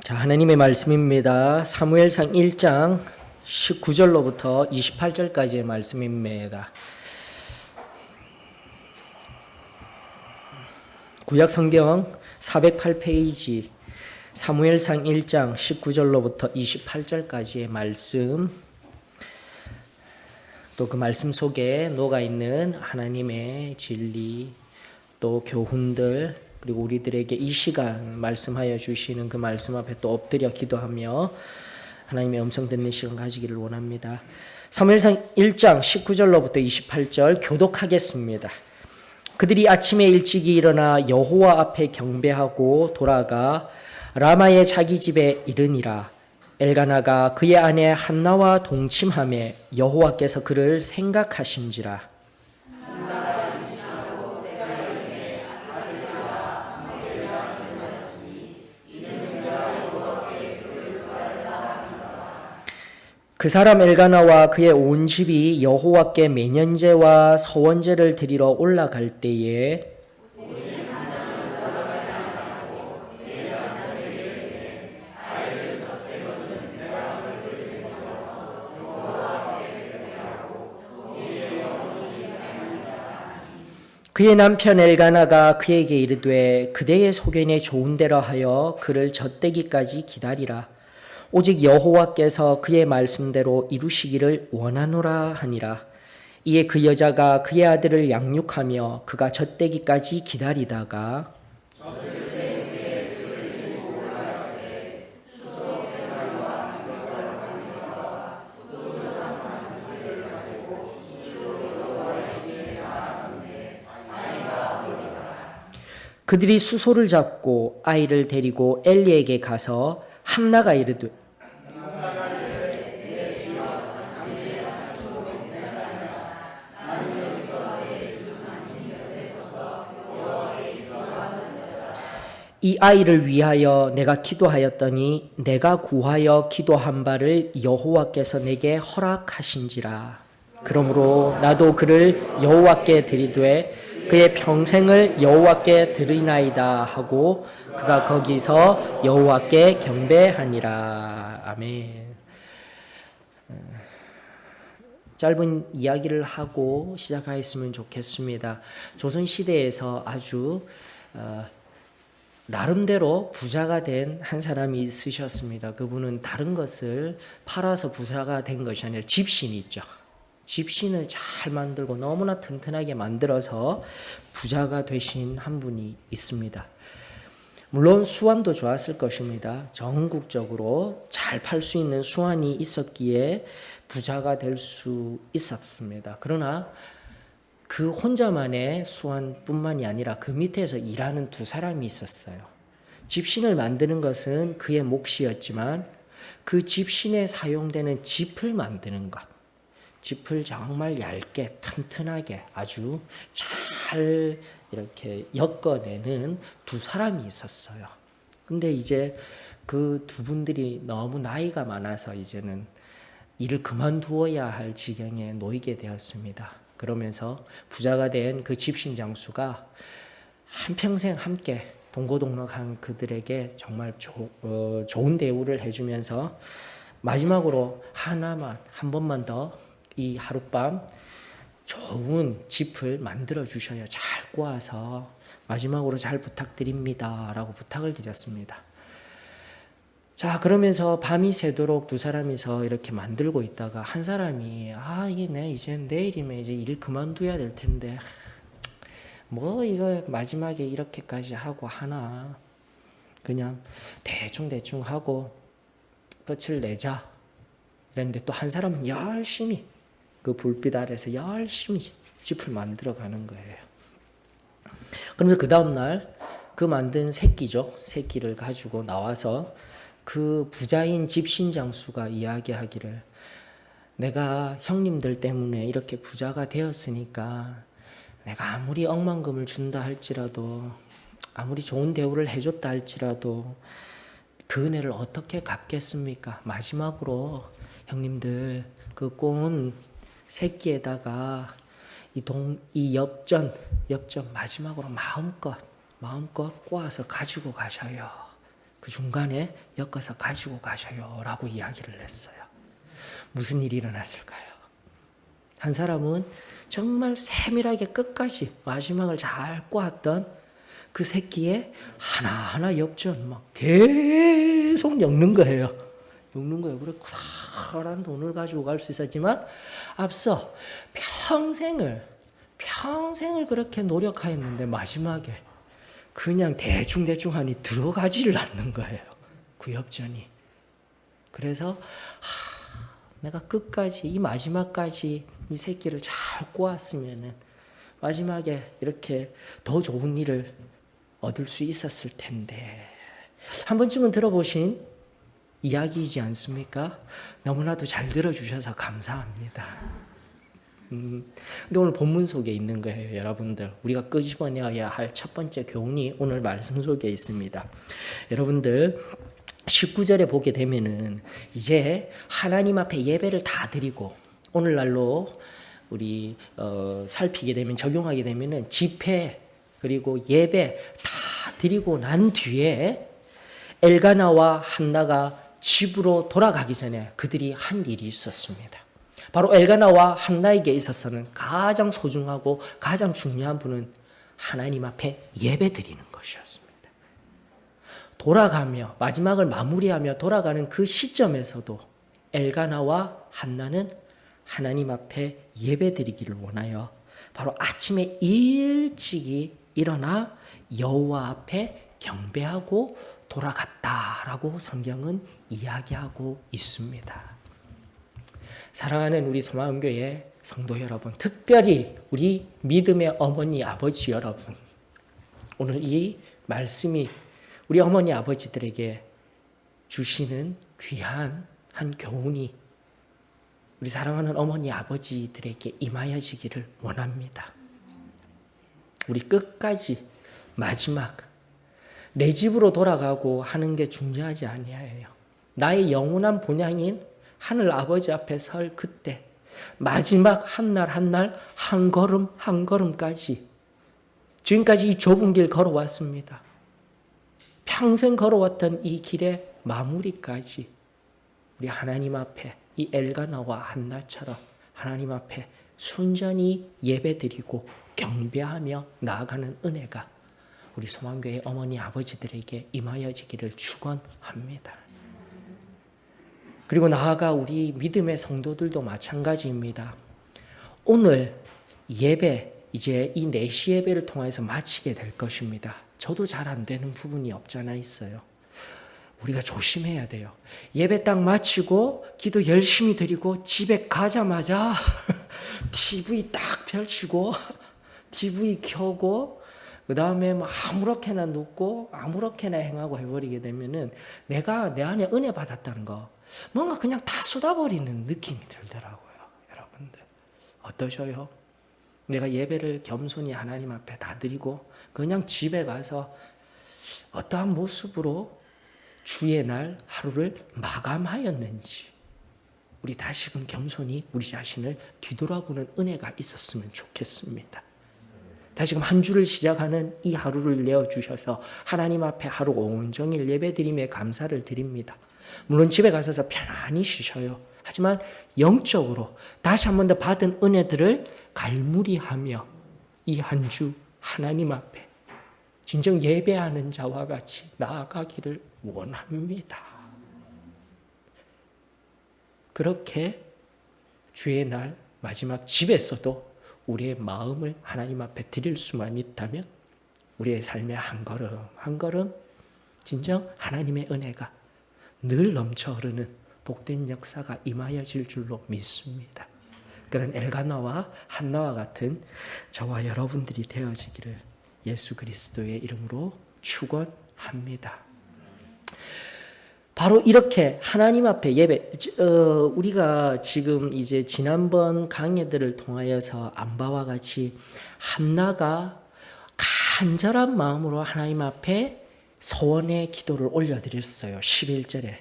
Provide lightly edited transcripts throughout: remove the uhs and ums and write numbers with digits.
자, 하나님의 말씀입니다. 사무엘상 1장 19절로부터 28절까지의 말씀입니다. 구약 성경 408페이지 사무엘상 1장 19절로부터 28절까지의 말씀, 또 그 말씀 속에 녹아있는 하나님의 진리, 또 교훈들, 그리고 우리들에게 이 시간 말씀하여 주시는 그 말씀 앞에 또 엎드려 기도하며 하나님의 음성 듣는 시간 가지기를 원합니다. 사무엘상 1장 19절로부터 28절 교독하겠습니다. 그들이 아침에 일찍이 일어나 여호와 앞에 경배하고 돌아가 라마의 자기 집에 이르니라. 엘가나가 그의 아내 한나와 동침하매 여호와께서 그를 생각하신지라. 그 사람 엘가나와 그의 온 집이 여호와께 매년제와 서원제를 드리러 올라갈 때에 그의 남편 엘가나가 그에게 이르되 그대의 소견에 좋은 대로 하여 그를 젖대기까지 기다리라. 오직 여호와께서 그의 말씀대로 이루시기를 원하노라 하니라. 이에 그 여자가 그의 아들을 양육하며 그가 젖대기까지 기다리다가 그들이 수소를 잡고 아이를 데리고 엘리에게 가서 한나가 이르되 이 아이를 위하여 내가 기도하였더니 내가 구하여 기도한 바를 여호와께서 내게 허락하신지라. 그러므로 나도 그를 여호와께 드리되 그의 평생을 여호와께 드리나이다 하고 그가 거기서 여호와께 경배하니라. 아멘. 짧은 이야기를 하고 시작하였으면 좋겠습니다. 조선시대에서 아주 나름대로 부자가 된 한 사람이 있으셨습니다. 그분은 다른 것을 팔아서 부자가 된 것이 아니라 집신이 있죠. 집신을 잘 만들고 너무나 튼튼하게 만들어서 부자가 되신 한 분이 있습니다. 물론 수완도 좋았을 것입니다. 전국적으로 잘 팔 수 있는 수완이 있었기에 부자가 될 수 있었습니다. 그러나 그 혼자만의 수완뿐만이 아니라 그 밑에서 일하는 두 사람이 있었어요. 집신을 만드는 것은 그의 몫이었지만 그 집신에 사용되는 짚을 만드는 것, 짚을 정말 얇게 튼튼하게 아주 잘 이렇게 엮어내는 두 사람이 있었어요. 근데 이제 그 두 분들이 너무 나이가 많아서 이제는 일을 그만두어야 할 지경에 놓이게 되었습니다. 그러면서 부자가 된 그 집신 장수가 한평생 함께 동고동락한 그들에게 정말 좋은 대우를 해주면서 마지막으로 하나만 한 번만 더 이 하룻밤 좋은 짚을 만들어 주셔야 잘 꼬아서 마지막으로 잘 부탁드립니다 라고 부탁을 드렸습니다. 자, 그러면서 밤이 새도록 두 사람이서 이렇게 만들고 있다가 한 사람이 이게 이제 내일이면 이제 일 그만둬야 될 텐데 뭐 이거 마지막에 이렇게까지 하고 하나, 그냥 대충 하고 끝을 내자 그랬는데 또 한 사람은 열심히 그 불빛 아래서 열심히 짚을 만들어 가는 거예요. 그러면서 그 다음날 그 만든 새끼를 가지고 나와서 그 부자인 집신 장수가 이야기하기를, 내가 형님들 때문에 이렇게 부자가 되었으니까 내가 아무리 억만금을 준다 할지라도, 아무리 좋은 대우를 해줬다 할지라도 그 은혜를 어떻게 갚겠습니까? 마지막으로 형님들 그 꼬은 새끼에다가 이 엽전 마지막으로 마음껏 꼬아서 가지고 가셔요. 그 중간에 엮어서 가지고 가셔요 라고 이야기를 했어요. 무슨 일이 일어났을까요? 한 사람은 정말 세밀하게 끝까지 마지막을 잘 꼬았던 그 새끼에 하나하나 엽전 막 계속 엮는 거예요. 그래 커다란 돈을 가지고 갈 수 있었지만 앞서 평생을 그렇게 노력하였는데 마지막에 그냥 대충 하니 들어가지를 않는 거예요. 그 엽전이. 그래서 내가 끝까지 이 마지막까지 이 새끼를 잘 꼬았으면은 마지막에 이렇게 더 좋은 일을 얻을 수 있었을 텐데. 한 번쯤은 들어보신 이야기이지 않습니까? 너무나도 잘 들어주셔서 감사합니다. 근데 오늘 본문 속에 있는 거예요, 여러분들. 우리가 끄집어내야 할 첫 번째 교훈이 오늘 말씀 속에 있습니다. 여러분들 19절에 보게 되면은 이제 하나님 앞에 예배를 다 드리고 오늘날로 우리 살피게 되면 적용하게 되면은 집회 그리고 예배 다 드리고 난 뒤에 엘가나와 한나가 집으로 돌아가기 전에 그들이 한 일이 있었습니다. 바로 엘가나와 한나에게 있어서는 가장 소중하고 가장 중요한 분은 하나님 앞에 예배 드리는 것이었습니다. 돌아가며 마지막을 마무리하며 돌아가는 그 시점에서도 엘가나와 한나는 하나님 앞에 예배 드리기를 원하여 바로 아침에 일찍이 일어나 여호와 앞에 경배하고 돌아갔다라고 성경은 이야기하고 있습니다. 사랑하는 우리 소망교회 성도 여러분, 특별히 우리 믿음의 어머니 아버지 여러분, 오늘 이 말씀이 우리 어머니 아버지들에게 주시는 귀한 한 교훈이 우리 사랑하는 어머니 아버지들에게 임하여지기를 원합니다. 우리 끝까지 마지막 내 집으로 돌아가고 하는 게 중요하지 아니하여요. 나의 영원한 본향인 하늘 아버지 앞에 설 그때 마지막 한 날 한 날 한 걸음 한 걸음까지 지금까지 이 좁은 길 걸어왔습니다. 평생 걸어왔던 이 길의 마무리까지 우리 하나님 앞에 이 엘가나와 한나처럼 하나님 앞에 순전히 예배드리고 경배하며 나아가는 은혜가 우리 소망교회 어머니 아버지들에게 임하여지기를 축원합니다. 그리고 나아가 우리 믿음의 성도들도 마찬가지입니다. 오늘 예배 이제 이 4시 예배를 통해서 마치게 될 것입니다. 저도 잘 안 되는 부분이 없잖아 있어요. 우리가 조심해야 돼요. 예배 딱 마치고 기도 열심히 드리고 집에 가자마자 TV 딱 펼치고 TV 켜고 그 다음에 뭐 아무렇게나 눕고 아무렇게나 행하고 해버리게 되면은 내가 내 안에 은혜 받았다는 거 뭔가 그냥 다 쏟아버리는 느낌이 들더라고요. 여러분들 어떠셔요? 내가 예배를 겸손히 하나님 앞에 다 드리고 그냥 집에 가서 어떠한 모습으로 주의 날 하루를 마감하였는지 우리 다시금 겸손히 우리 자신을 뒤돌아보는 은혜가 있었으면 좋겠습니다. 다시금 한 주를 시작하는 이 하루를 내어주셔서 하나님 앞에 하루 온종일 예배드림에 감사를 드립니다. 물론 집에 가셔서 편안히 쉬셔요. 하지만 영적으로 다시 한 번 더 받은 은혜들을 갈무리하며 이 한 주 하나님 앞에 진정 예배하는 자와 같이 나아가기를 원합니다. 그렇게 주의 날 마지막 집에서도 우리의 마음을 하나님 앞에 드릴 수만 있다면 우리의 삶의 한 걸음 한 걸음 진정 하나님의 은혜가 늘 넘쳐 흐르는 복된 역사가 임하여질 줄로 믿습니다. 그런 엘가나와 한나와 같은 저와 여러분들이 되어지기를 예수 그리스도의 이름으로 축원합니다. 바로 이렇게 하나님 앞에 예배, 우리가 지금 이제 지난번 강해들을 통하여서 안바와 같이 한나가 간절한 마음으로 하나님 앞에 소원의 기도를 올려드렸어요. 11절에.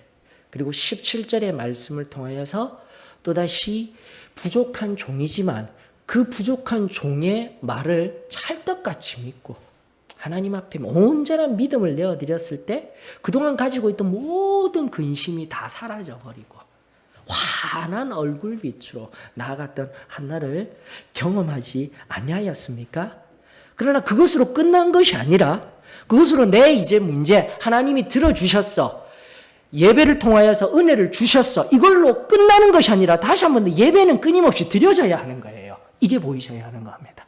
그리고 17절의 말씀을 통하여서 또다시 부족한 종이지만 그 부족한 종의 말을 찰떡같이 믿고 하나님 앞에 온전한 믿음을 내어드렸을 때 그동안 가지고 있던 모든 근심이 다 사라져버리고 환한 얼굴빛으로 나아갔던 한날을 경험하지 아니하였습니까? 그러나 그것으로 끝난 것이 아니라 그것으로 내 이제 문제 하나님이 들어주셨어. 예배를 통하여서 은혜를 주셨어. 이걸로 끝나는 것이 아니라 다시 한 번 더 예배는 끊임없이 드려져야 하는 거예요. 이게 보이셔야 하는 겁니다.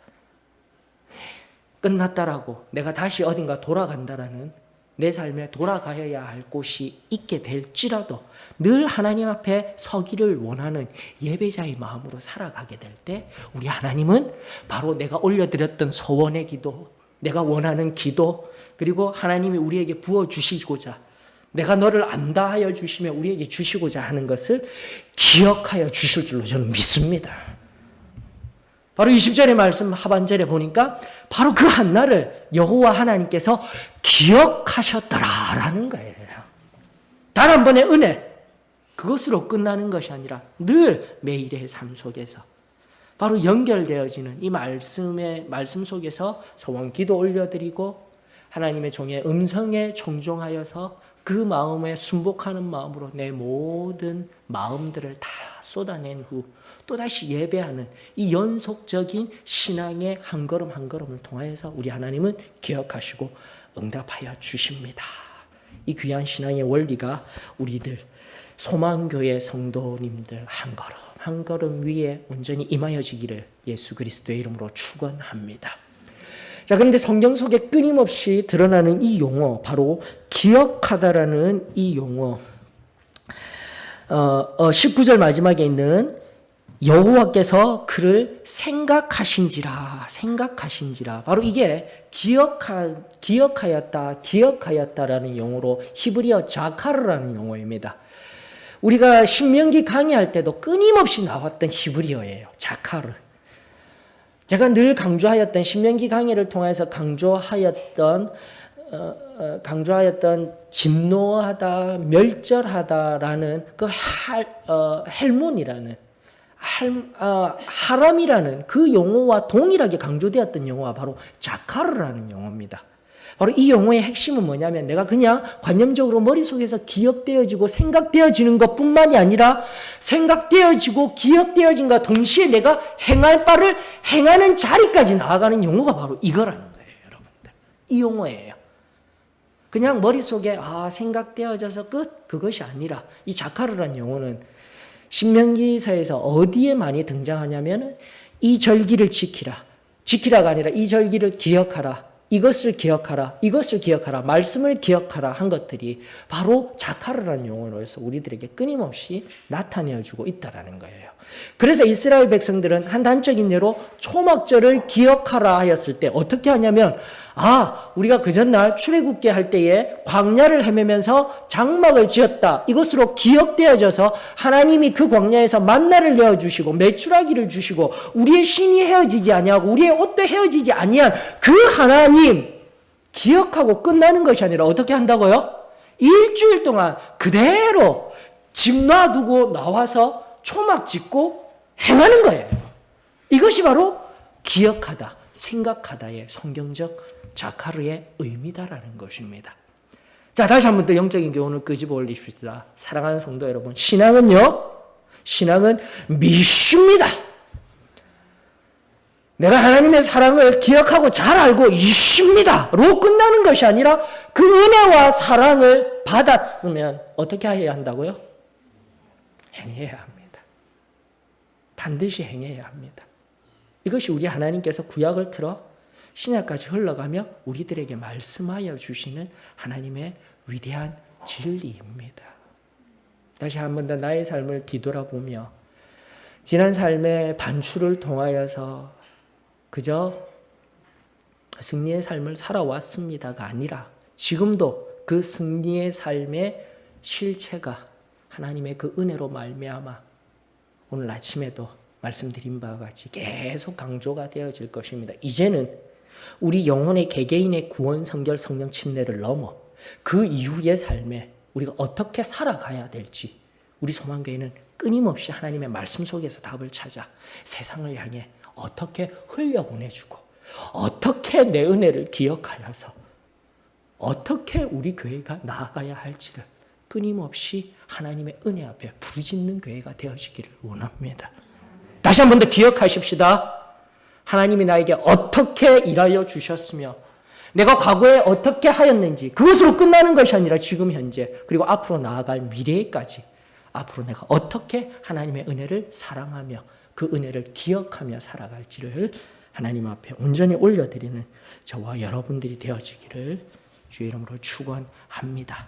끝났다라고 내가 다시 어딘가 돌아간다라는 내 삶에 돌아가야 할 곳이 있게 될지라도 늘 하나님 앞에 서기를 원하는 예배자의 마음으로 살아가게 될 때 우리 하나님은 바로 내가 올려드렸던 소원의 기도, 내가 원하는 기도, 그리고 하나님이 우리에게 부어주시고자 내가 너를 안다 하여 주시며 우리에게 주시고자 하는 것을 기억하여 주실 줄로 저는 믿습니다. 바로 20절의 말씀 하반절에 보니까 바로 그 한날을 여호와 하나님께서 기억하셨더라라는 거예요. 단 한 번의 은혜, 그것으로 끝나는 것이 아니라 늘 매일의 삶 속에서 바로 연결되어지는 이 말씀 속에서 소원 기도 올려드리고 하나님의 종의 음성에 청종하여서 그 마음에 순복하는 마음으로 내 모든 마음들을 다 쏟아낸 후 또다시 예배하는 이 연속적인 신앙의 한 걸음 한 걸음을 통하여서 우리 하나님은 기억하시고 응답하여 주십니다. 이 귀한 신앙의 원리가 우리들 소망교회 성도님들 한 걸음 한 걸음 위에 온전히 임하여지기를 예수 그리스도의 이름으로 축원합니다. 자, 그런데 성경 속에 끊임없이 드러나는 이 용어, 바로 기억하다라는 이 용어, 19절 마지막에 있는 여호와께서 그를 생각하신지라, 바로 이게 기억하였다라는 용어로 히브리어 자카르라는 용어입니다. 우리가 신명기 강의할 때도 끊임없이 나왔던 히브리어예요. 자카르. 제가 늘 강조하였던 신명기 강의를 통해서 강조하였던 진노하다, 멸절하다라는 그 헬몬이라는 하람이라는 그 용어와 동일하게 강조되었던 용어가 바로 자카르라는 용어입니다. 바로 이 용어의 핵심은 뭐냐면 내가 그냥 관념적으로 머릿속에서 기억되어지고 생각되어지는 것뿐만이 아니라 생각되어지고 기억되어진과 동시에 내가 행할 바를 행하는 자리까지 나아가는 용어가 바로 이거라는 거예요, 여러분들. 이 용어예요. 그냥 머릿속에 생각되어져서 끝, 그것이 아니라 이 자카르라는 용어는 신명기서에서 어디에 많이 등장하냐면 이 절기를 지키라가 아니라 이 절기를 기억하라, 이것을 기억하라, 말씀을 기억하라 한 것들이 바로 자카르라는 용어로서 우리들에게 끊임없이 나타내어주고 있다는 거예요. 그래서 이스라엘 백성들은 한 단적인 예로 초막절을 기억하라 하였을 때 어떻게 하냐면 우리가 그 전날 출애굽기 할 때에 광야를 헤매면서 장막을 지었다. 이것으로 기억되어져서 하나님이 그 광야에서 만나를 내어주시고 메추라기를 주시고 우리의 신이 헤어지지 아니하고 우리의 옷도 헤어지지 아니한 그 하나님 기억하고 끝나는 것이 아니라 어떻게 한다고요? 일주일 동안 그대로 집 놔두고 나와서 초막 짓고 행하는 거예요. 이것이 바로 기억하다, 생각하다의 성경적 자카르의 의미다라는 것입니다. 자, 다시 한번 더 영적인 교훈을 끄집어 올리십시다. 사랑하는 성도 여러분, 신앙은 믿습니다. 내가 하나님의 사랑을 기억하고 잘 알고 있습니다로 끝나는 것이 아니라 그 은혜와 사랑을 받았으면 어떻게 해야 한다고요? 행해야 합니다. 반드시 행해야 합니다. 이것이 우리 하나님께서 구약을 틀어 신약까지 흘러가며 우리들에게 말씀하여 주시는 하나님의 위대한 진리입니다. 다시 한 번 더 나의 삶을 뒤돌아보며 지난 삶의 반추를 통하여서 그저 승리의 삶을 살아왔습니다가 아니라 지금도 그 승리의 삶의 실체가 하나님의 그 은혜로 말미암아 오늘 아침에도 말씀드린 바와 같이 계속 강조가 되어질 것입니다. 이제는 우리 영혼의 개개인의 구원, 성결, 성령 침례를 넘어 그 이후의 삶에 우리가 어떻게 살아가야 될지 우리 소망교회는 끊임없이 하나님의 말씀 속에서 답을 찾아 세상을 향해 어떻게 흘려보내주고 어떻게 내 은혜를 기억하여서 어떻게 우리 교회가 나아가야 할지를 끊임없이 하나님의 은혜 앞에 부르짖는 교회가 되어지기를 원합니다. 다시 한 번 더 기억하십시다. 하나님이 나에게 어떻게 일하여 주셨으며 내가 과거에 어떻게 하였는지 그것으로 끝나는 것이 아니라 지금 현재 그리고 앞으로 나아갈 미래까지 앞으로 내가 어떻게 하나님의 은혜를 사랑하며 그 은혜를 기억하며 살아갈지를 하나님 앞에 온전히 올려드리는 저와 여러분들이 되어지기를 주의 이름으로 축원합니다.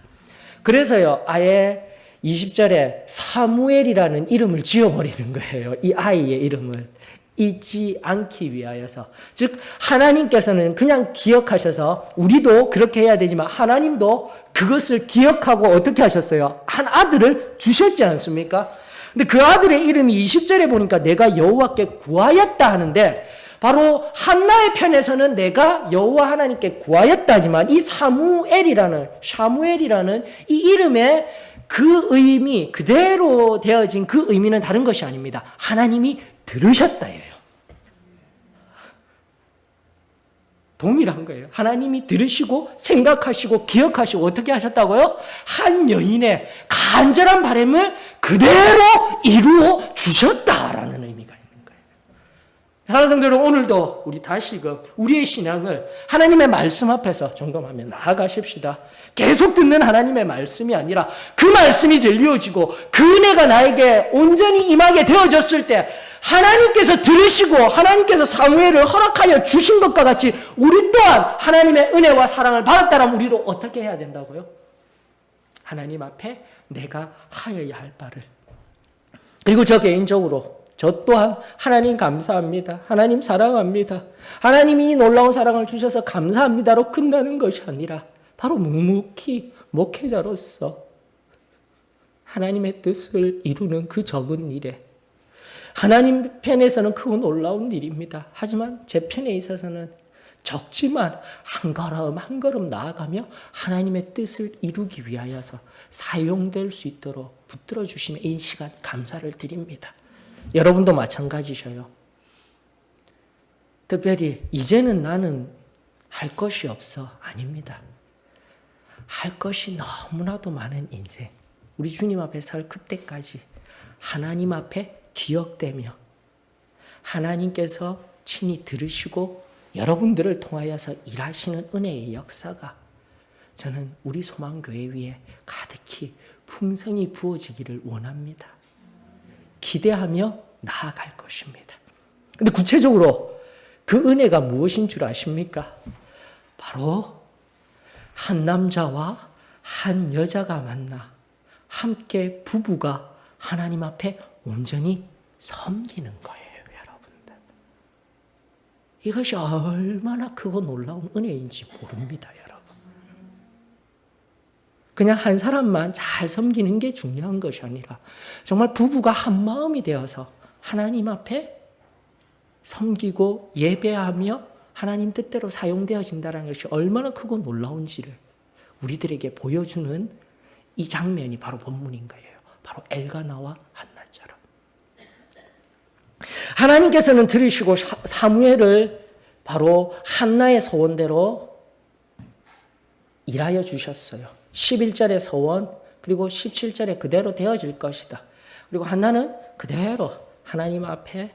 그래서요, 아예 20절에 사무엘이라는 이름을 지어버리는 거예요. 이 아이의 이름을 잊지 않기 위하여서. 즉 하나님께서는 그냥 기억하셔서 우리도 그렇게 해야 되지만 하나님도 그것을 기억하고 어떻게 하셨어요? 한 아들을 주셨지 않습니까? 근데 그 아들의 이름이 20절에 보니까 내가 여호와께 구하였다 하는데 바로 한나의 편에서는 내가 여호와 하나님께 구하였다 하지만 이 샤무엘이라는 이 이름의 그 의미 그대로 되어진 그 의미는 다른 것이 아닙니다. 하나님이 들으셨다예요. 동일한 거예요. 하나님이 들으시고 생각하시고 기억하시고 어떻게 하셨다고요? 한 여인의 간절한 바람을 그대로 이루어 주셨다라는 의미가 있는 거예요. 사랑하는 성도 여러분, 오늘도 우리 다시금 우리의 신앙을 하나님의 말씀 앞에서 점검하며 나아가십시다. 계속 듣는 하나님의 말씀이 아니라 그 말씀이 들려지고 그 은혜가 나에게 온전히 임하게 되어졌을 때 하나님께서 들으시고 하나님께서 사무엘을 허락하여 주신 것과 같이 우리 또한 하나님의 은혜와 사랑을 받았다면 우리도 어떻게 해야 된다고요? 하나님 앞에 내가 하여야 할 바를. 그리고 저 개인적으로 저 또한 하나님 감사합니다. 하나님 사랑합니다. 하나님이 이 놀라운 사랑을 주셔서 감사합니다로 끝나는 것이 아니라 바로 묵묵히 목회자로서 하나님의 뜻을 이루는 그 적은 일에 하나님 편에서는 크고 놀라운 일입니다. 하지만 제 편에 있어서는 적지만 한 걸음 한 걸음 나아가며 하나님의 뜻을 이루기 위하여서 사용될 수 있도록 붙들어 주시면 이 시간 감사를 드립니다. 여러분도 마찬가지셔요. 특별히 이제는 나는 할 것이 없어. 아닙니다. 할 것이 너무나도 많은 인생. 우리 주님 앞에 설 그때까지 하나님 앞에 기억되며 하나님께서 친히 들으시고 여러분들을 통하여서 일하시는 은혜의 역사가 저는 우리 소망교회 위에 가득히 풍성히 부어지기를 원합니다. 기대하며 나아갈 것입니다. 근데 구체적으로 그 은혜가 무엇인 줄 아십니까? 바로 한 남자와 한 여자가 만나 함께 부부가 하나님 앞에 온전히 섬기는 거예요, 여러분들. 이것이 얼마나 크고 놀라운 은혜인지 모릅니다, 여러분. 그냥 한 사람만 잘 섬기는 게 중요한 것이 아니라 정말 부부가 한 마음이 되어서 하나님 앞에 섬기고 예배하며 하나님 뜻대로 사용되어진다는 것이 얼마나 크고 놀라운지를 우리들에게 보여주는 이 장면이 바로 본문인 거예요. 바로 엘가나와 한나처럼. 하나님께서는 들으시고 사무엘을 바로 한나의 소원대로 일하여 주셨어요. 11절의 소원 그리고 17절에 그대로 되어질 것이다. 그리고 한나는 그대로 하나님 앞에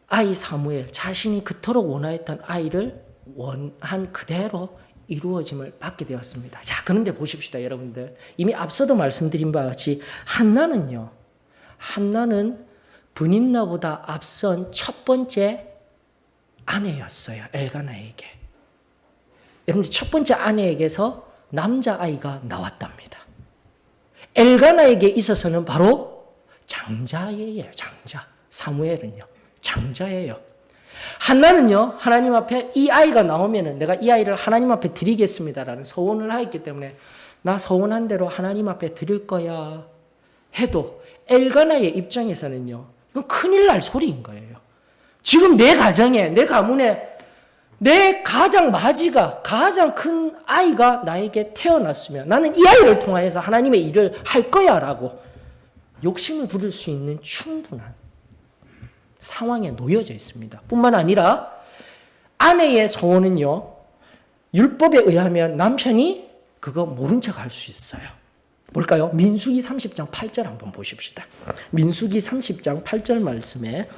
아이 사무엘 자신이 그토록 원하였던 아이를 원한 그대로 이루어짐을 받게 되었습니다. 자, 그런데 보십시다, 여러분들. 이미 앞서도 말씀드린 바와 같이 한나는 브닌나보다 앞선 첫 번째 아내였어요, 엘가나에게. 여러분들, 첫 번째 아내에게서 남자아이가 나왔답니다. 엘가나에게 있어서는 바로 장자예요, 장자. 사무엘은요, 장자예요. 한나는요, 하나님 앞에 이 아이가 나오면은 내가 이 아이를 하나님 앞에 드리겠습니다라는 소원을 하였기 때문에 나 소원한 대로 하나님 앞에 드릴 거야 해도 엘가나의 입장에서는요, 이건 큰일 날 소리인 거예요. 지금 내 가정에, 내 가문에 내 가장 마지가, 가장 큰 아이가 나에게 태어났으면 나는 이 아이를 통하여서 하나님의 일을 할 거야 라고 욕심을 부릴 수 있는 충분한 상황에 놓여져 있습니다. 뿐만 아니라 아내의 소원은요, 율법에 의하면 남편이 그거 모른 척 할 수 있어요. 뭘까요? 민수기 30장 8절 한번 보십시다. 민수기 30장 8절 말씀에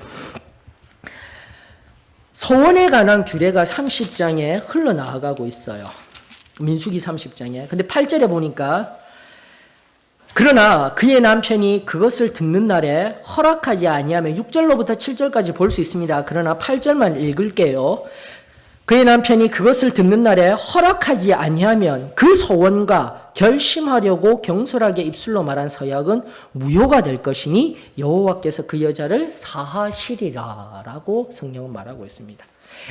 소원에 관한 규례가 30장에 흘러나가고 있어요. 민수기 30장에. 근데 8절에 보니까 그러나 그의 남편이 그것을 듣는 날에 허락하지 아니하면 6절로부터 7절까지 볼 수 있습니다. 그러나 8절만 읽을게요. 그의 남편이 그것을 듣는 날에 허락하지 아니하면 그 소원과 결심하려고 경솔하게 입술로 말한 서약은 무효가 될 것이니 여호와께서 그 여자를 사하시리라 라고 성경은 말하고 있습니다.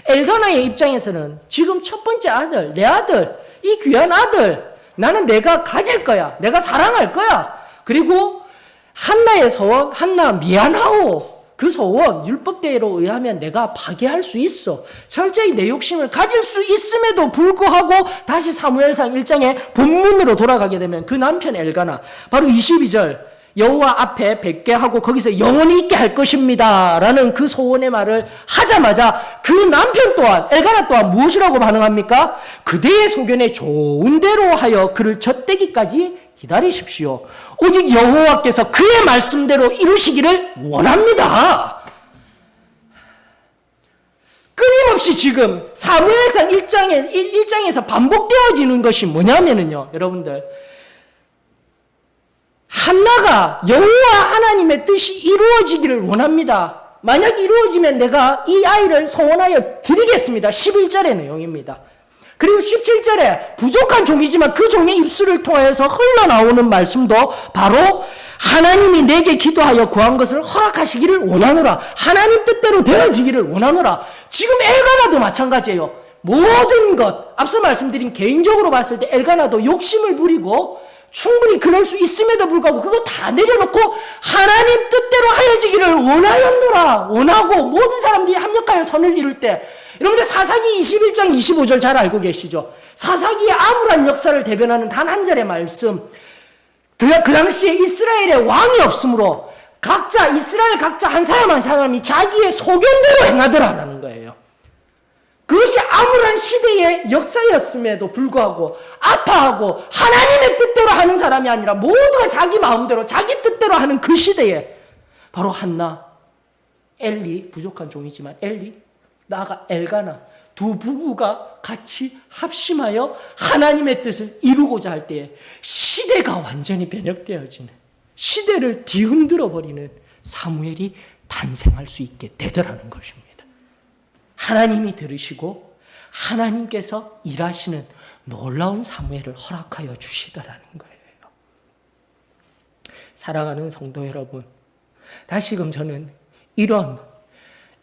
엘가나의 입장에서는 지금 첫 번째 아들, 내 아들, 이 귀한 아들 나는 내가 가질 거야. 내가 사랑할 거야. 그리고 한나의 소원, 한나 미안하오. 그 소원 율법대로 의하면 내가 파기할 수 있어. 철저히 내 욕심을 가질 수 있음에도 불구하고 다시 사무엘상 1장의 본문으로 돌아가게 되면 그 남편 엘가나 바로 22절 여호와 앞에 뵙게 하고 거기서 영원히 있게 할 것입니다 라는 그 소원의 말을 하자마자 그 남편 또한 엘가나 또한 무엇이라고 반응합니까? 그대의 소견에 좋은 대로 하여 그를 젖대기까지 기다리십시오. 오직 여호와께서 그의 말씀대로 이루시기를 원합니다. 끊임없이 지금 사무엘상 1장에서 반복되어지는 것이 뭐냐면요, 여러분들. 한나가 여호와 하나님의 뜻이 이루어지기를 원합니다. 만약 이루어지면 내가 이 아이를 소원하여 드리겠습니다. 11절의 내용입니다. 그리고 17절에 부족한 종이지만 그 종의 입술을 통해서 흘러나오는 말씀도 바로 하나님이 내게 기도하여 구한 것을 허락하시기를 원하노라. 하나님 뜻대로 되어지기를 원하노라. 지금 엘가나도 마찬가지예요. 모든 것, 앞서 말씀드린 개인적으로 봤을 때 엘가나도 욕심을 부리고 충분히 그럴 수 있음에도 불구하고 그거 다 내려놓고 하나님 뜻대로 하여지기를 원하였노라. 원하고 모든 사람들이 합력하여 선을 이룰 때 여러분들 사사기 21장 25절 잘 알고 계시죠? 사사기의 암울한 역사를 대변하는 단 한 절의 말씀. 그 당시에 이스라엘에 왕이 없으므로 이스라엘 각자 한 사람 한 사람이 자기의 소견대로 행하더라라는 거예요. 그것이 암울한 시대의 역사였음에도 불구하고 아파하고 하나님의 뜻대로 하는 사람이 아니라 모두가 자기 마음대로 자기 뜻대로 하는 그 시대에 바로 한나, 엘리, 부족한 종이지만 엘리, 나아가 엘가나 두 부부가 같이 합심하여 하나님의 뜻을 이루고자 할 때에 시대가 완전히 변혁되어지는, 시대를 뒤흔들어 버리는 사무엘이 탄생할 수 있게 되더라는 것입니다. 하나님이 들으시고 하나님께서 일하시는 놀라운 사무엘을 허락하여 주시더라는 거예요. 사랑하는 성도 여러분, 다시금 저는 이런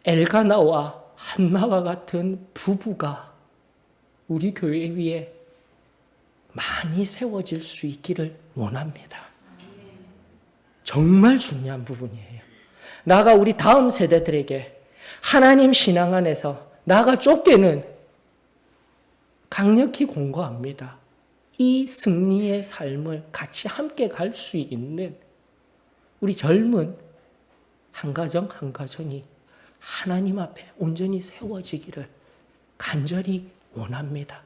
엘가나와 한나와 같은 부부가 우리 교회 위에 많이 세워질 수 있기를 원합니다. 정말 중요한 부분이에요. 나아가 우리 다음 세대들에게 하나님 신앙 안에서 나가 좁게는 강력히 공고합니다. 이 승리의 삶을 같이 함께 갈 수 있는 우리 젊은 한 가정 한 가정이 하나님 앞에 온전히 세워지기를 간절히 원합니다.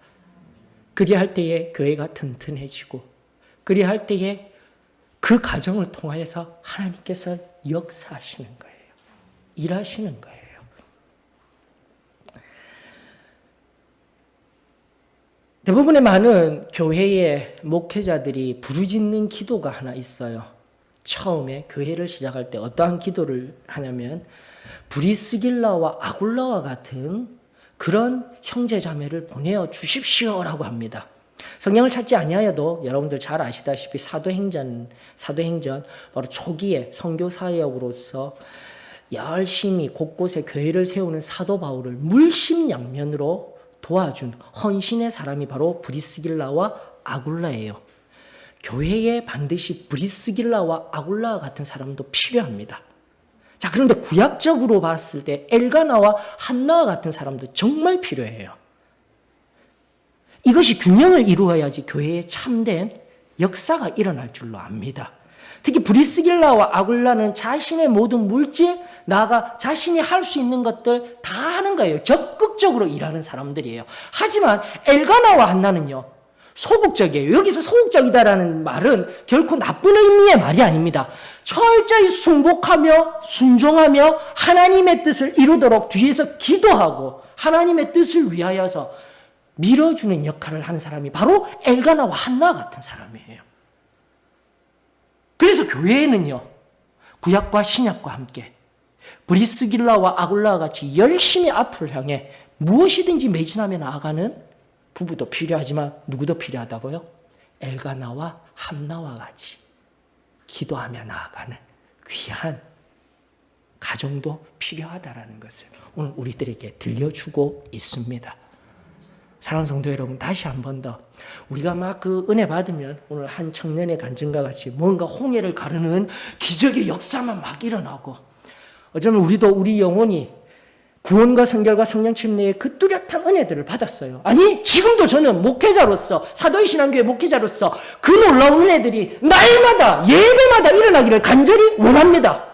그리할 때에 교회가 튼튼해지고 그리할 때에 그 가정을 통하여서 하나님께서 역사하시는 거예요. 일하시는 거예요. 대부분의 많은 교회의 목회자들이 부르짖는 기도가 하나 있어요. 처음에 교회를 시작할 때 어떠한 기도를 하냐면 브리스길라와 아굴라와 같은 그런 형제자매를 보내어 주십시오라고 합니다. 성경을 찾지 아니하여도 여러분들 잘 아시다시피 사도행전 바로 초기에 선교 사역으로서 열심히 곳곳에 교회를 세우는 사도 바울을 물심양면으로 도와준 헌신의 사람이 바로 브리스길라와 아굴라예요. 교회에 반드시 브리스길라와 아굴라 같은 사람도 필요합니다. 자, 그런데 구약적으로 봤을 때 엘가나와 한나와 같은 사람도 정말 필요해요. 이것이 균형을 이루어야지 교회에 참된 역사가 일어날 줄로 압니다. 특히 브리스길라와 아굴라는 자신의 모든 물질, 나아가 자신이 할 수 있는 것들 다 하는 거예요. 적극적으로 일하는 사람들이에요. 하지만 엘가나와 한나는요, 소극적이에요. 여기서 소극적이다라는 말은 결코 나쁜 의미의 말이 아닙니다. 철저히 순복하며 순종하며 하나님의 뜻을 이루도록 뒤에서 기도하고 하나님의 뜻을 위하여서 밀어주는 역할을 한 사람이 바로 엘가나와 한나 같은 사람이에요. 그래서 교회에는요, 구약과 신약과 함께 브리스길라와 아굴라와 같이 열심히 앞을 향해 무엇이든지 매진하며 나아가는 부부도 필요하지만 누구도 필요하다고요? 엘가나와 한나와 같이 기도하며 나아가는 귀한 가정도 필요하다라는 것을 오늘 우리들에게 들려주고 있습니다. 사랑하는 성도 여러분, 다시 한 번 더 우리가 막 그 은혜 받으면 오늘 한 청년의 간증과 같이 뭔가 홍해를 가르는 기적의 역사만 막 일어나고, 어쩌면 우리도 우리 영혼이 구원과 성결과 성령 침례의 그 뚜렷한 은혜들을 받았어요. 아니, 지금도 저는 목회자로서, 사도의 신앙교회 목회자로서 그 놀라운 은혜들이 날마다 예배마다 일어나기를 간절히 원합니다.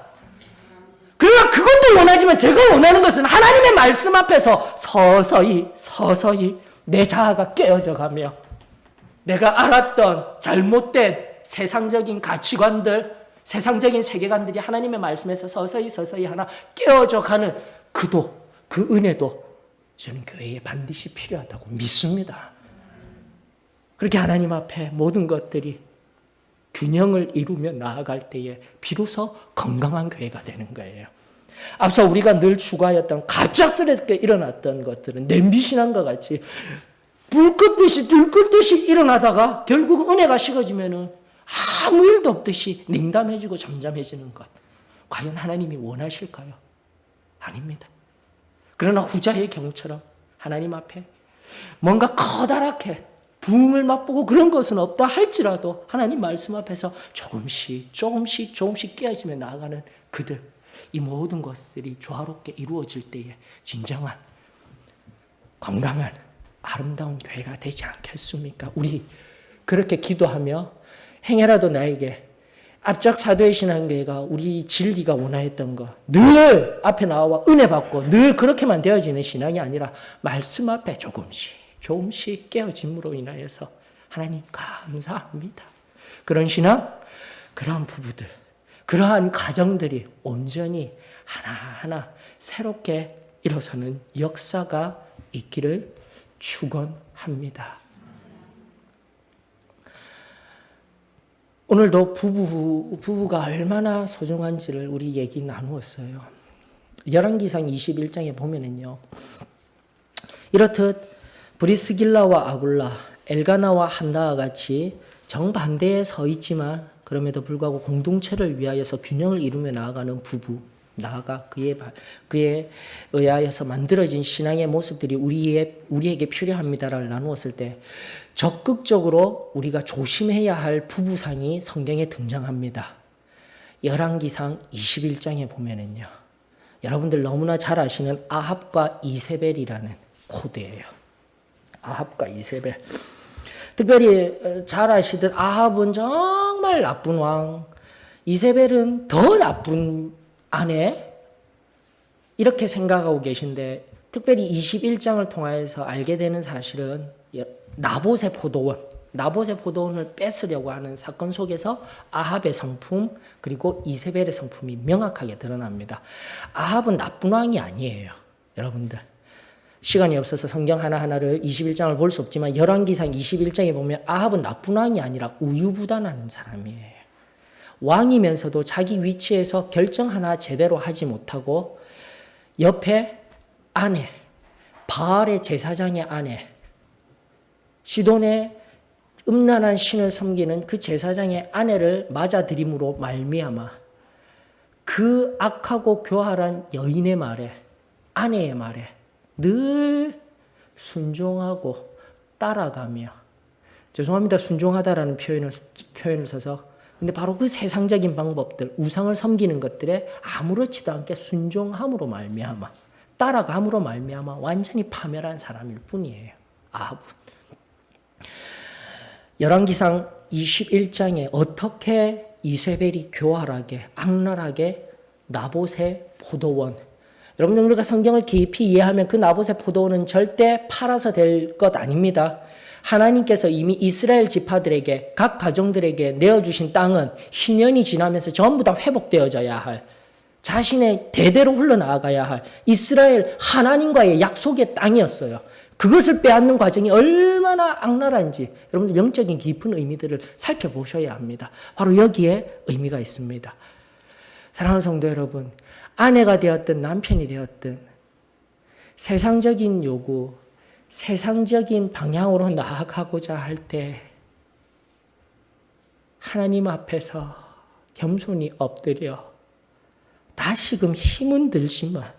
그러나 그것도 원하지만 제가 원하는 것은 하나님의 말씀 앞에서 서서히 내 자아가 깨어져 가며 내가 알았던 잘못된 세상적인 가치관들, 세상적인 세계관들이 하나님의 말씀에서 서서히 하나 깨어져 가는 그 은혜도 저는 교회에 반드시 필요하다고 믿습니다. 그렇게 하나님 앞에 모든 것들이 균형을 이루며 나아갈 때에 비로소 건강한 교회가 되는 거예요. 앞서 우리가 늘 추구하였던 갑작스럽게 일어났던 것들은 냄비신앙과 같이 불 끄듯이 들 끄듯이 일어나다가 결국 은혜가 식어지면은 아무 일도 없듯이 냉담해지고 잠잠해지는 것. 과연 하나님이 원하실까요? 아닙니다. 그러나 후자의 경우처럼 하나님 앞에 뭔가 커다랗게 부흥을 맛보고 그런 것은 없다 할지라도 하나님 말씀 앞에서 조금씩 깨어지며 나아가는 그들, 이 모든 것들이 조화롭게 이루어질 때에 진정한 건강한 아름다운 교회가 되지 않겠습니까? 우리 그렇게 기도하며 행여라도 나에게 앞작 사도의 신앙교회가 우리 진리가 원하였던 것, 늘 앞에 나와 은혜 받고 늘 그렇게만 되어지는 신앙이 아니라 말씀 앞에 조금씩 깨어짐으로 인하여서 하나님 감사합니다. 그런 신앙, 그러한 부부들, 그러한 가정들이 온전히 하나하나 새롭게 일어서는 역사가 있기를 축원합니다. 오늘도 부부가 얼마나 소중한지를 우리 얘기 나누었어요. 열왕기상 21장에 보면은요, 이렇듯 브리스길라와 아굴라, 엘가나와 한나와 같이 정반대에 서 있지만 그럼에도 불구하고 공동체를 위하여서 균형을 이루며 나아가는 부부, 나아가 그에 의하여서 만들어진 신앙의 모습들이 우리에게 필요합니다를 나누었을 때 적극적으로 우리가 조심해야 할 부부상이 성경에 등장합니다. 열왕기상 21장에 보면은요, 여러분들 너무나 잘 아시는 아합과 이세벨이라는 코드예요. 아합과 이세벨. 특별히 잘 아시듯 아합은 정말 나쁜 왕, 이세벨은 더 나쁜 아내, 이렇게 생각하고 계신데, 특별히 21장을 통해서 알게 되는 사실은 나봇의 포도원을 뺏으려고 하는 사건 속에서 아합의 성품 그리고 이세벨의 성품이 명확하게 드러납니다. 아합은 나쁜 왕이 아니에요. 여러분들 시간이 없어서 성경 하나하나를 21장을 볼 수 없지만 열왕기상 21장에 보면 아합은 나쁜 왕이 아니라 우유부단한 사람이에요. 왕이면서도 자기 위치에서 결정 하나 제대로 하지 못하고 옆에 아내, 바알의 제사장의 아내, 시돈의 음란한 신을 섬기는 그 제사장의 아내를 맞아들임으로 말미암아 그 악하고 교활한 여인의 말에, 아내의 말에 늘 순종하고 따라가며, 죄송합니다, 순종하다라는 표현을 써서, 근데 바로 그 세상적인 방법들, 우상을 섬기는 것들에 아무렇지도 않게 순종함으로 말미암아, 따라감으로 말미암아 완전히 파멸한 사람일 뿐이에요. 아합은. 열왕기상 21장에 어떻게 이세벨이 교활하게 악랄하게 나봇의 포도원. 여러분들 우리가 성경을 깊이 이해하면 그 나봇의 포도원은 절대 팔아서 될 것 아닙니다. 하나님께서 이미 이스라엘 지파들에게 각 가정들에게 내어주신 땅은 희년이 지나면서 전부 다 회복되어져야 할 자신의 대대로 흘러나가야 할 이스라엘 하나님과의 약속의 땅이었어요. 그것을 빼앗는 과정이 얼마나 악랄한지 여러분들 영적인 깊은 의미들을 살펴보셔야 합니다. 바로 여기에 의미가 있습니다. 사랑하는 성도 여러분, 아내가 되었든 남편이 되었든 세상적인 요구, 세상적인 방향으로 나아가고자 할 때 하나님 앞에서 겸손히 엎드려 다시금 힘은 들지만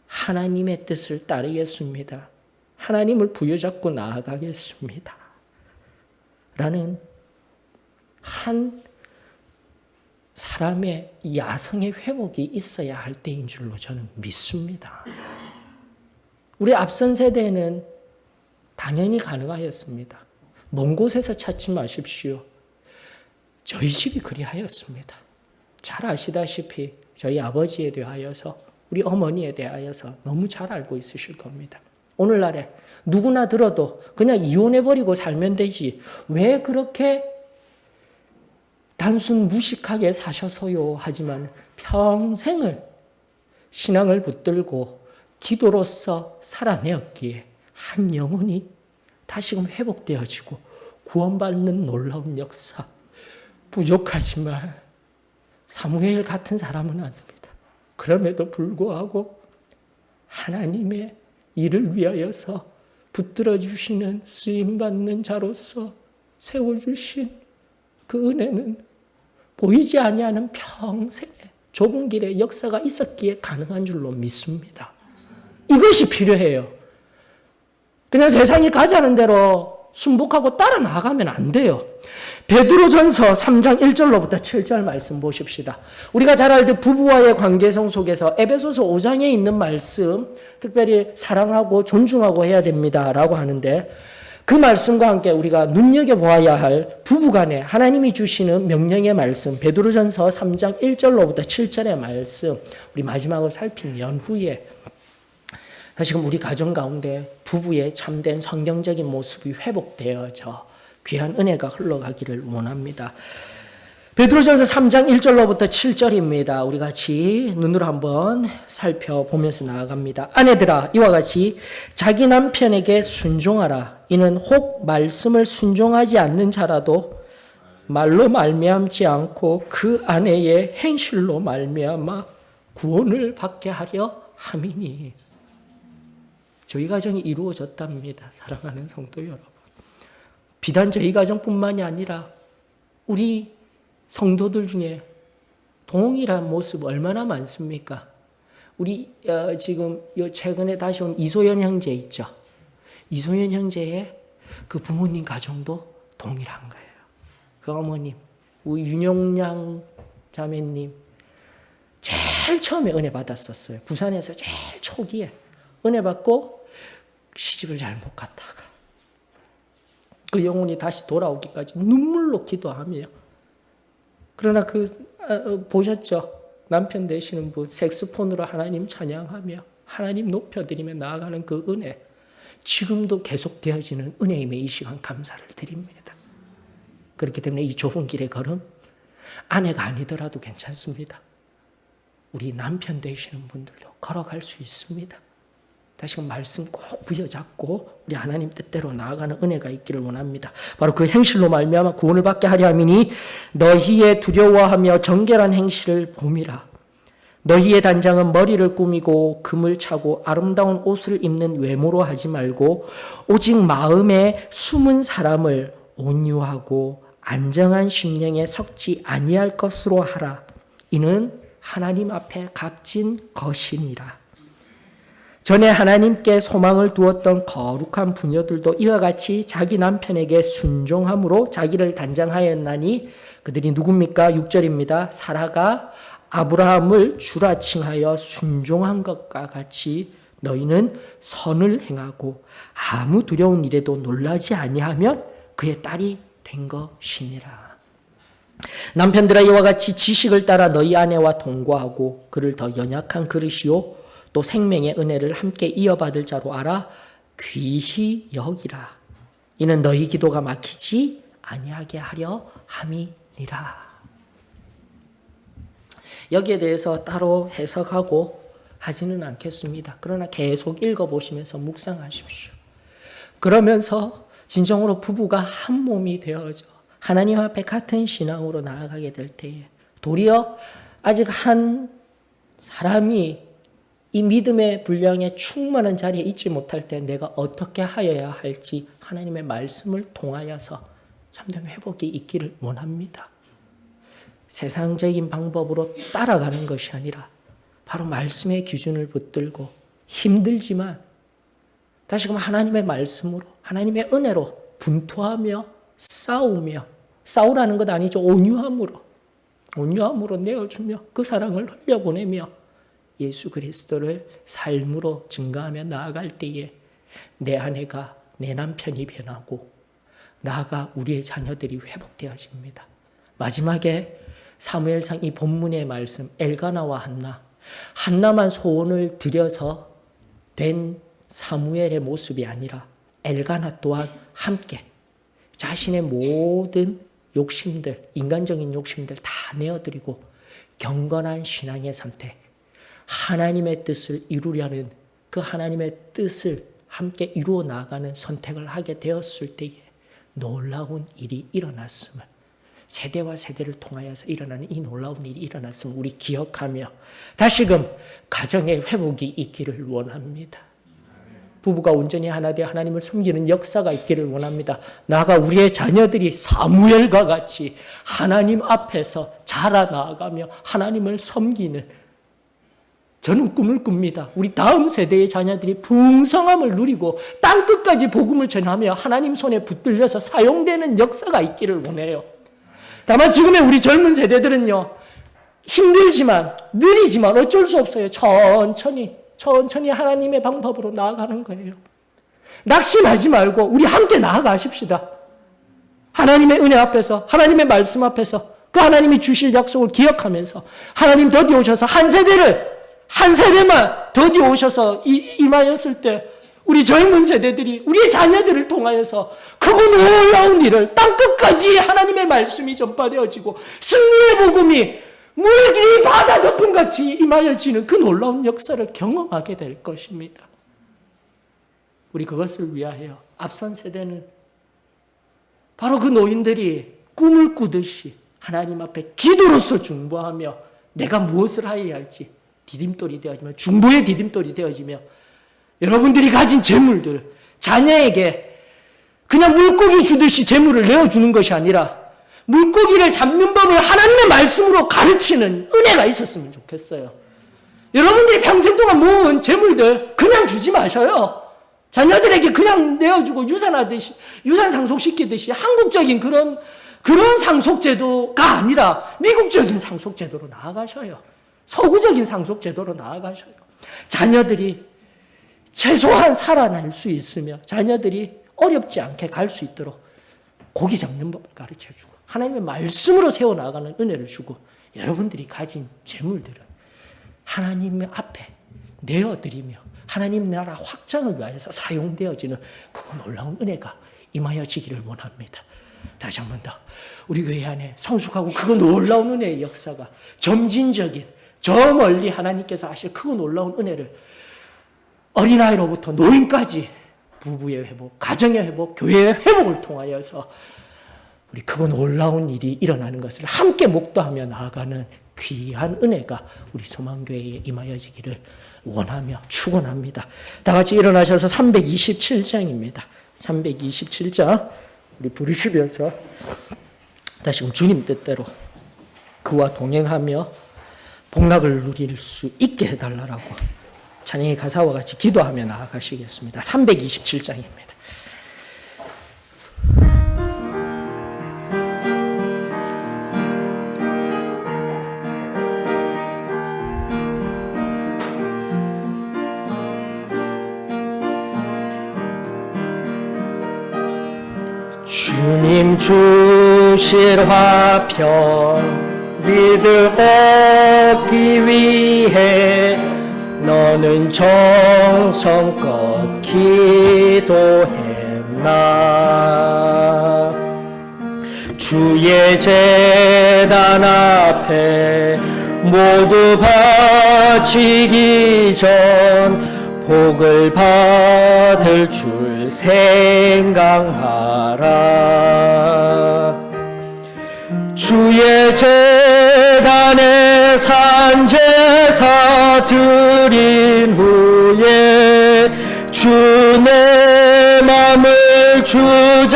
하나님의 뜻을 따르겠습니다. 하나님을 부여잡고 나아가겠습니다. 라는 한 사람의 야성의 회복이 있어야 할 때인 줄로 저는 믿습니다. 우리 앞선 세대는 당연히 가능하였습니다. 먼 곳에서 찾지 마십시오. 저희 집이 그리하였습니다. 잘 아시다시피 저희 아버지에 대하여서 우리 어머니에 대하여서 너무 잘 알고 있으실 겁니다. 오늘날에 누구나 들어도 그냥 이혼해버리고 살면 되지 왜 그렇게 단순 무식하게 사셔서요 하지만 평생을 신앙을 붙들고 기도로서 살아내었기에 한 영혼이 다시금 회복되어지고 구원받는 놀라운 역사. 부족하지만 사무엘 같은 사람은 아닙니다. 그럼에도 불구하고 하나님의 일을 위하여서 붙들어 주시는 쓰임받는 자로서 세워주신 그 은혜는 보이지 아니하는 평생의 좁은 길의 역사가 있었기에 가능한 줄로 믿습니다. 이것이 필요해요. 그냥 세상이 가자는 대로 순복하고 따라 나가면 안 돼요. 베드로전서 3장 1절로부터 7절 말씀 보십시다. 우리가 잘 알듯 부부와의 관계성 속에서 에베소서 5장에 있는 말씀, 특별히 사랑하고 존중하고 해야 됩니다 라고 하는데 그 말씀과 함께 우리가 눈여겨보아야 할 부부간에 하나님이 주시는 명령의 말씀, 베드로전서 3장 1절로부터 7절의 말씀, 우리 마지막으로 살핀 연후에 다시금 우리 가정 가운데 부부의 참된 성경적인 모습이 회복되어져 귀한 은혜가 흘러가기를 원합니다. 베드로전서 3장 1절로부터 7절입니다. 우리 같이 눈으로 한번 살펴보면서 나아갑니다. 아내들아 이와 같이 자기 남편에게 순종하라. 이는 혹 말씀을 순종하지 않는 자라도 말로 말미암지 않고 그 아내의 행실로 말미암아 구원을 받게 하려 함이니. 저희 가정이 이루어졌답니다. 사랑하는 성도 여러분. 비단 저희 가정뿐만이 아니라 우리 성도들 중에 동일한 모습 얼마나 많습니까? 우리 지금 최근에 다시 온 이소연 형제 있죠. 이소연 형제의 그 부모님 가정도 동일한 거예요. 그 어머님, 우리 윤용양 자매님 제일 처음에 은혜 받았었어요. 부산에서 제일 초기에 은혜 받고 시집을 잘못 갔다가 그 영혼이 다시 돌아오기까지 눈물로 기도하며 그러나 보셨죠? 남편 되시는 분 색소폰으로 하나님 찬양하며 하나님 높여드리며 나아가는 그 은혜 지금도 계속되어지는 은혜임에 이 시간 감사를 드립니다. 그렇기 때문에 이 좁은 길의 걸음 아내가 아니더라도 괜찮습니다. 우리 남편 되시는 분들도 걸어갈 수 있습니다. 다시금 말씀 꼭 부여잡고 우리 하나님 뜻대로 나아가는 은혜가 있기를 원합니다. 바로 그 행실로 말미암아 구원을 받게 하려 함이니 너희의 두려워하며 정결한 행실을 봄이라. 너희의 단장은 머리를 꾸미고 금을 차고 아름다운 옷을 입는 외모로 하지 말고 오직 마음에 숨은 사람을 온유하고 안정한 심령에 섞지 아니할 것으로 하라. 이는 하나님 앞에 값진 것이니라. 전에 하나님께 소망을 두었던 거룩한 부녀들도 이와 같이 자기 남편에게 순종함으로 자기를 단장하였나니 그들이 누굽니까? 6절입니다. 사라가 아브라함을 주라 칭하여 순종한 것과 같이 너희는 선을 행하고 아무 두려운 일에도 놀라지 아니하면 그의 딸이 된 것이니라. 남편들아 이와 같이 지식을 따라 너희 아내와 동거하고 그를 더 연약한 그릇이요 또 생명의 은혜를 함께 이어받을 자로 알아 귀히 여기라. 이는 너희 기도가 막히지 아니하게 하려 함이니라. 여기에 대해서 따로 해석하고 하지는 않겠습니다. 그러나 계속 읽어보시면서 묵상하십시오. 그러면서 진정으로 부부가 한 몸이 되어져 하나님 앞에 같은 신앙으로 나아가게 될 때에 도리어 아직 한 사람이 이 믿음의 분량에 충만한 자리에 있지 못할 때 내가 어떻게 하여야 할지 하나님의 말씀을 통하여서 참된 회복이 있기를 원합니다. 세상적인 방법으로 따라가는 것이 아니라 바로 말씀의 기준을 붙들고 힘들지만 다시금 하나님의 말씀으로 하나님의 은혜로 분투하며 싸우며 싸우라는 것 아니죠. 온유함으로 내어주며 그 사랑을 흘려보내며 예수 그리스도를 삶으로 증거하며 나아갈 때에 내 아내가 내 남편이 변하고 나아가 우리의 자녀들이 회복되어집니다. 마지막에 사무엘상 이 본문의 말씀 엘가나와 한나만 소원을 드려서 된 사무엘의 모습이 아니라 엘가나 또한 함께 자신의 모든 욕심들, 인간적인 욕심들 다 내어드리고 경건한 신앙의 선택, 하나님의 뜻을 이루려는 그 하나님의 뜻을 함께 이루어 나가는 선택을 하게 되었을 때에 놀라운 일이 일어났음을, 세대와 세대를 통하여서 일어나는 이 놀라운 일이 일어났음을 우리 기억하며 다시금 가정의 회복이 있기를 원합니다. 부부가 온전히 하나 되어 하나님을 섬기는 역사가 있기를 원합니다. 나아가 우리의 자녀들이 사무엘과 같이 하나님 앞에서 자라나가며 하나님을 섬기는 저는 꿈을 꿉니다. 우리 다음 세대의 자녀들이 풍성함을 누리고 땅끝까지 복음을 전하며 하나님 손에 붙들려서 사용되는 역사가 있기를 원해요. 다만 지금의 우리 젊은 세대들은요, 힘들지만 느리지만 어쩔 수 없어요. 천천히 하나님의 방법으로 나아가는 거예요. 낙심하지 말고 우리 함께 나아가십시다. 하나님의 은혜 앞에서, 하나님의 말씀 앞에서 그 하나님이 주실 약속을 기억하면서 하나님 더디 오셔서 한 세대만 더디 오셔서 임하였을 때 우리 젊은 세대들이 우리의 자녀들을 통하여서 크고 놀라운 일을 땅끝까지 하나님의 말씀이 전파되어지고 승리의 복음이 물들이 바다 덮음같이 임하여지는 그 놀라운 역사를 경험하게 될 것입니다. 우리 그것을 위하여 앞선 세대는 바로 그 노인들이 꿈을 꾸듯이 하나님 앞에 기도로서 중보하며 내가 무엇을 하여야 할지 디딤돌이 되어지며 중보의 디딤돌이 되어지며 여러분들이 가진 재물들, 자녀에게 그냥 물고기 주듯이 재물을 내어주는 것이 아니라 물고기를 잡는 법을 하나님의 말씀으로 가르치는 은혜가 있었으면 좋겠어요. 여러분들이 평생 동안 모은 재물들 그냥 주지 마셔요. 자녀들에게 그냥 내어주고 유산하듯이, 유산 상속시키듯이 한국적인 그런 상속제도가 아니라 미국적인 상속제도로 나아가셔요. 서구적인 상속제도로 나아가셔요. 자녀들이 최소한 살아날 수 있으며 자녀들이 어렵지 않게 갈 수 있도록 고기 잡는 법을 가르쳐주고 하나님의 말씀으로 세워나가는 은혜를 주고 여러분들이 가진 재물들을 하나님 앞에 내어드리며 하나님 나라 확장을 위하여서 사용되어지는 그 놀라운 은혜가 임하여지기를 원합니다. 다시 한 번 더 우리 교회 안에 성숙하고 그 놀라운 은혜의 역사가 점진적인 저 멀리 하나님께서 하실 그 놀라운 은혜를 어린아이로부터 노인까지 부부의 회복, 가정의 회복, 교회의 회복을 통하여서 우리 그 놀라운 일이 일어나는 것을 함께 목도하며 나아가는 귀한 은혜가 우리 소망교회에 임하여지기를 원하며 축원합니다. 다 같이 일어나셔서 327장입니다. 327장 우리 부르시면서 다시금 주님 뜻대로 그와 동행하며 복락을 누릴 수 있게 해달라고 찬양의 가사와 같이 기도하며 나아가시겠습니다. 327장입니다. 주님 주실 화평 믿음 얻기 위해 너는 정성껏 기도했나. 주의 제단 앞에 모두 바치기 전 복을 받을 줄 생각하라. 주의 제단에 산제사 드린 후에 주 내 맘을 주장하니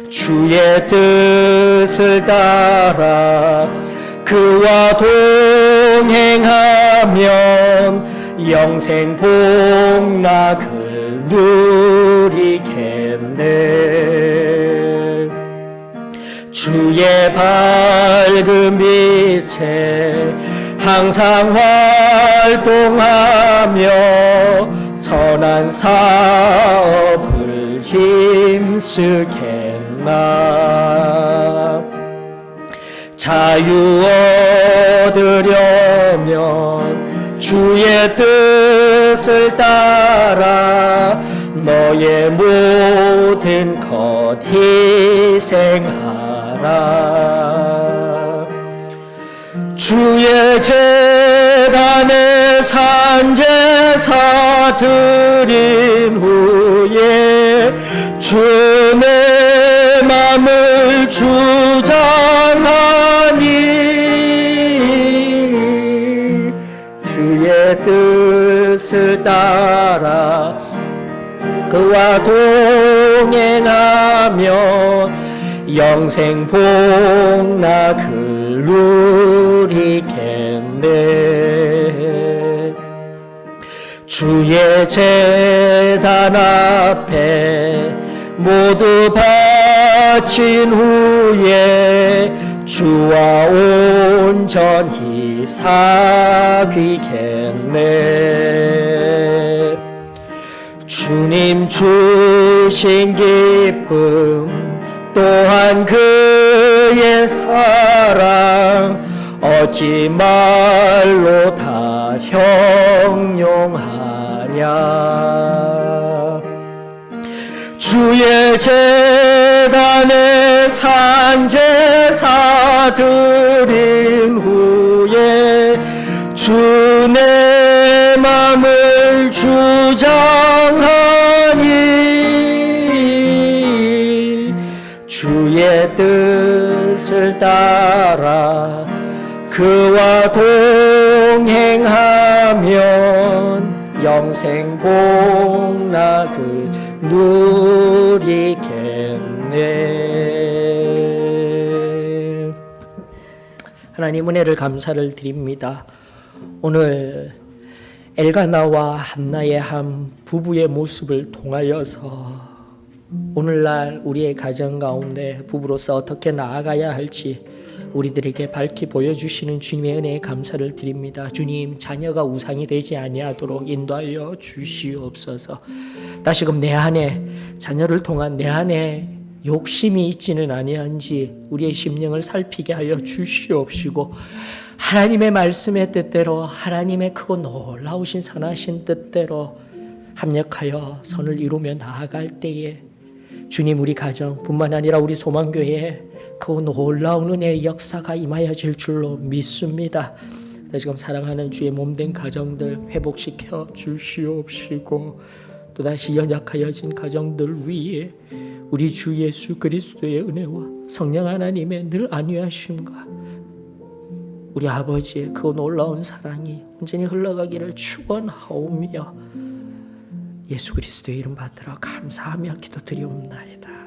주의 뜻을 따라 그와 동행하면 영생 복락을 누리겠네. 주의 밝은 빛에 항상 활동하며 선한 사업을 힘쓰겠나. 자유 얻으려면 주의 뜻을 따라 너의 모든 것 희생하라. 주의 제단에 산제사 드린 후에 주 내 맘을 주장하니 주의 뜻을 따라 그와 동행하면 영생 복락을 누리겠네. 주의 제단 앞에 모두 바친 후에 주와 온전히 사귀겠네. 주님 주신 기쁨 또한 그의 사랑 어찌 말로 다 형용하랴. 주의 제단에 산제사 드린 후에 주 내 맘을 주장하니 주의 뜻을 따라 그와 동행하면 영생 복락을 누리겠네. 하나님 은혜를 감사를 드립니다. 오늘 엘가나와 한나의 한 부부의 모습을 통하여서 오늘날 우리의 가정 가운데 부부로서 어떻게 나아가야 할지 우리들에게 밝히 보여주시는 주님의 은혜에 감사를 드립니다. 주님, 자녀가 우상이 되지 아니하도록 인도하여 주시옵소서. 다시금 내 안에 자녀를 통한 내 안에 욕심이 있지는 아니한지 우리의 심령을 살피게 하여 주시옵시고 하나님의 말씀의 뜻대로 하나님의 크고 놀라우신 선하신 뜻대로 합력하여 선을 이루며 나아갈 때에 주님, 우리 가정뿐만 아니라 우리 소망교회에 그 놀라운 은혜의 역사가 임하여질 줄로 믿습니다. 지금 사랑하는 주의 몸된 가정들 회복시켜 주시옵시고 또다시 연약하여진 가정들 위에 우리 주 예수 그리스도의 은혜와 성령 하나님의 늘 안위하심과 우리 아버지의 그 놀라운 사랑이 온전히 흘러가기를 축원하오며 예수 그리스도의 이름 받들어 감사하며 기도드리옵나이다.